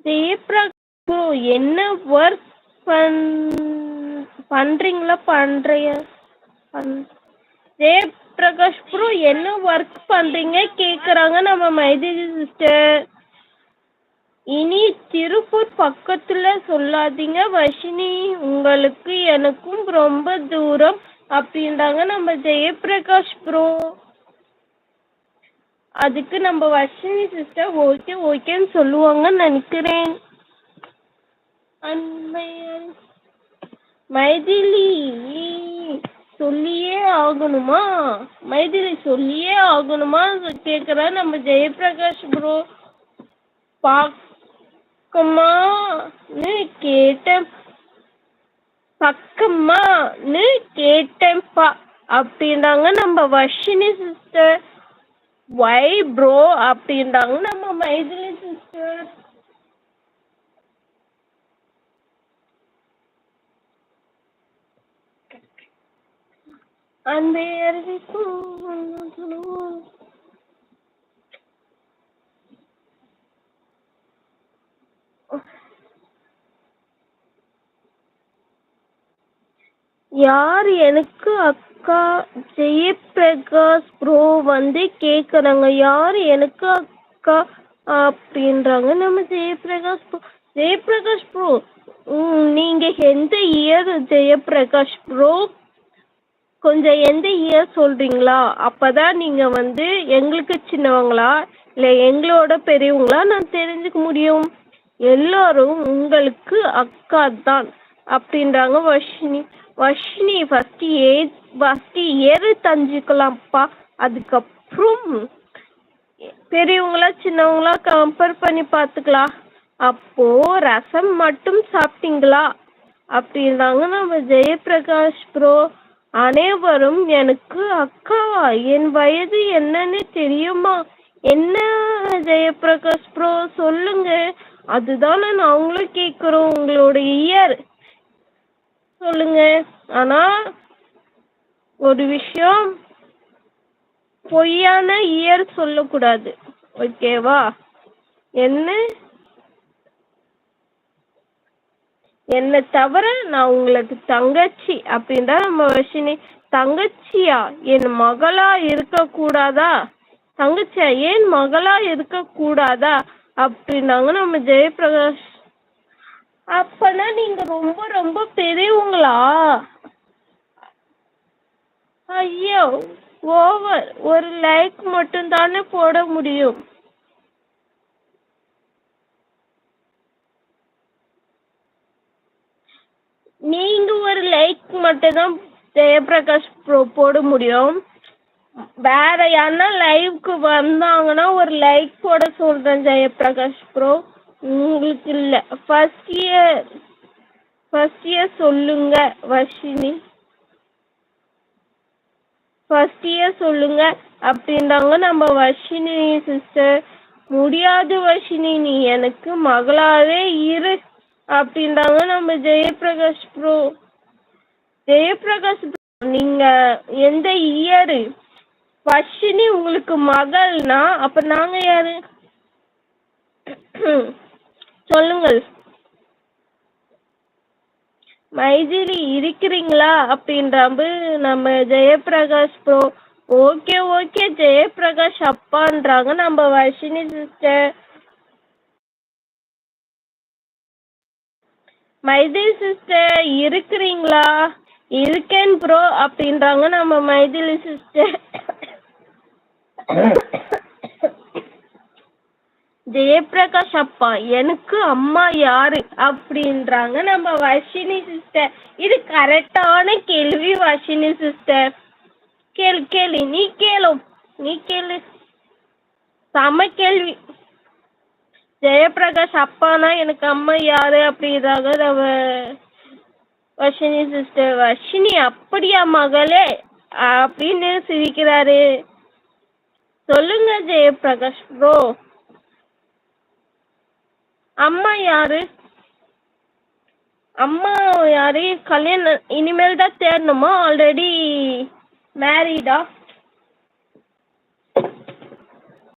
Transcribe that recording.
Jayaprakash bro என்ன work பண்றீங்களா Jayaprakash bro என்ன ஒர்க் பண்றீங்க கேக்குறாங்க நம்ம மைதிலி சிஸ்டர். இனி திருப்பூர் பக்கத்துல சொல்லாதீங்க வர்ஷினி, உங்களுக்கு எனக்கும் ரொம்ப தூரம் அப்படின்றாங்க நம்ம ஜெயபிரகாஷ் ப்ரோ. அதுக்கு நம்ம வர்ஷினி சிஸ்டர் ஓகே ஓகேன்னு சொல்லுவாங்கன்னு நினைக்கிறேன். மைதிலி சொல்லியே ஆகணுமா? மைதிலி சொல்லியே ஆகணுமா கேக்குறா நம்ம ஜெயபிரகாஷ் ப்ரோ. பக்கமான்னு கேட்டேன்ப்பா அப்படின்றாங்க நம்ம வர்ஷினி சிஸ்டர். வை ப்ரோ அப்படின்றாங்க நம்ம மைதிலி சிஸ்டர். அந்த யார் எனக்கு அக்கா ஜெயபிரகாஷ் ப்ரோ கேக்குறாங்க யார் எனக்கு அக்கா அப்படின்றாங்க நம்ம ஜெயபிரகாஷ் ப்ரோ. ஜெயபிரகாஷ் ப்ரோ நீங்க எந்த இயர் ஜெயபிரகாஷ் ப்ரோ? கொஞ்சம் எந்த இயர் சொல்றீங்களா? அப்பதான் நீங்க எங்களுக்கு சின்னவங்களா இல்லை எங்களோட பெரியவங்களா நான் தெரிஞ்சுக்க முடியும். எல்லாரும் உங்களுக்கு அக்கா தான் அப்படின்றாங்க வர்ஷினி. வர்ஷினி ஃபர்ஸ்ட் இயர் தெரிஞ்சுக்கலாம்ப்பா, அதுக்கப்புறம் பெரியவங்களா சின்னவங்களா கம்பேர் பண்ணி பார்த்துக்கலாம். அப்போ ரசம் மட்டும் சாப்பிட்டீங்களா அப்படின்றாங்க நம்ம ஜெயபிரகாஷ் ப்ரோ. அனைவரும் எனக்கு அக்கா. என் வயது என்னன்னு தெரியுமா? என்ன ஜெயபிரகாஷ் ப்ரோ சொல்லுங்க, அதுதானே நாங்களும் கேட்குறோம். உங்களோட இயர் சொல்லுங்க. ஆனா ஒரு விஷயம், பொய்யான இயர் சொல்லக்கூடாது, ஓகேவா? என்னை தவிர நான் உங்களுக்கு தங்கச்சி அப்படின்றா நம்ம வர்ஷினி. தங்கச்சியா? என் மகளா இருக்க கூடாதா? தங்கச்சியா ஏன் மகளா இருக்க கூடாதா அப்படின்னாங்க நம்ம ஜெயபிரகாஷ். அப்பனா நீங்க ரொம்ப ரொம்ப பெரியவங்களா? ஐயோ ஓவர். ஒரு லைக் மட்டும் தானே போட முடியும். நீங்க ஒரு லைக் மட்டும் தான் ஜெயபிரகாஷ் ப்ரோ போட முடியும். வேற யாருன்னா லைவ்க்கு வந்தாங்கன்னா ஒரு லைக் போட சொல்றேன் ஜெயபிரகாஷ் ப்ரோ, உங்களுக்கு இல்லை. ஃபர்ஸ்ட் இயர் சொல்லுங்க வர்ஷினி. ஃபர்ஸ்ட் இயர் சொல்லுங்க அப்படின்றாங்க நம்ம வர்ஷினி சிஸ்டர். முடியாது வர்ஷினி, நீ எனக்கு மகளாவே இரு அப்படின்றாங்க நம்ம ஜெயபிரகாஷ் ப்ரோ. ஜெயபிரகாஷ் ப்ரோ நீங்க எந்த இயரு? வர்ஷினி உங்களுக்கு மகள்னா அப்ப நாங்க யாரு சொல்லுங்கள். மைதிலி இருக்கிறீங்களா அப்படின்றாம்பு நம்ம Jayaprakash bro. Okay okay Jayaprakash அப்பான்றாங்க நம்ம வர்ஷினி சிஸ்டர். மைதிலி சிஸ்டர் இருக்கிறீங்களா? இருக்கேன் ப்ரோ அப்படின்றாங்க நம்ம மைதிலி சிஸ்டர். ஜெயபிரகாஷ் அப்பா எனக்கு அம்மா யாரு அப்படின்றாங்க நம்ம வர்ஷினி சிஸ்டர். இது கரெக்டான கேள்வி வர்ஷினி சிஸ்டர். கேளு நீ கேளு சம கேள்வி. ஜெயபிரகாஷ் அப்பானா எனக்கு அம்மா யாரு அப்படின்றாங்க நம்ம வர்ஷினி சிஸ்டர். வர்ஷினி அப்படியா மகளே அப்படின்னு சிரிக்கிறாரு. சொல்லுங்க ஜெயபிரகாஷ் ப்ரோ, அம்மா யாரு? அம்மா யாரு? கல்யாணம் இனிமேல் தான் தேடணுமா? ஆல்ரெடி மேரீடா?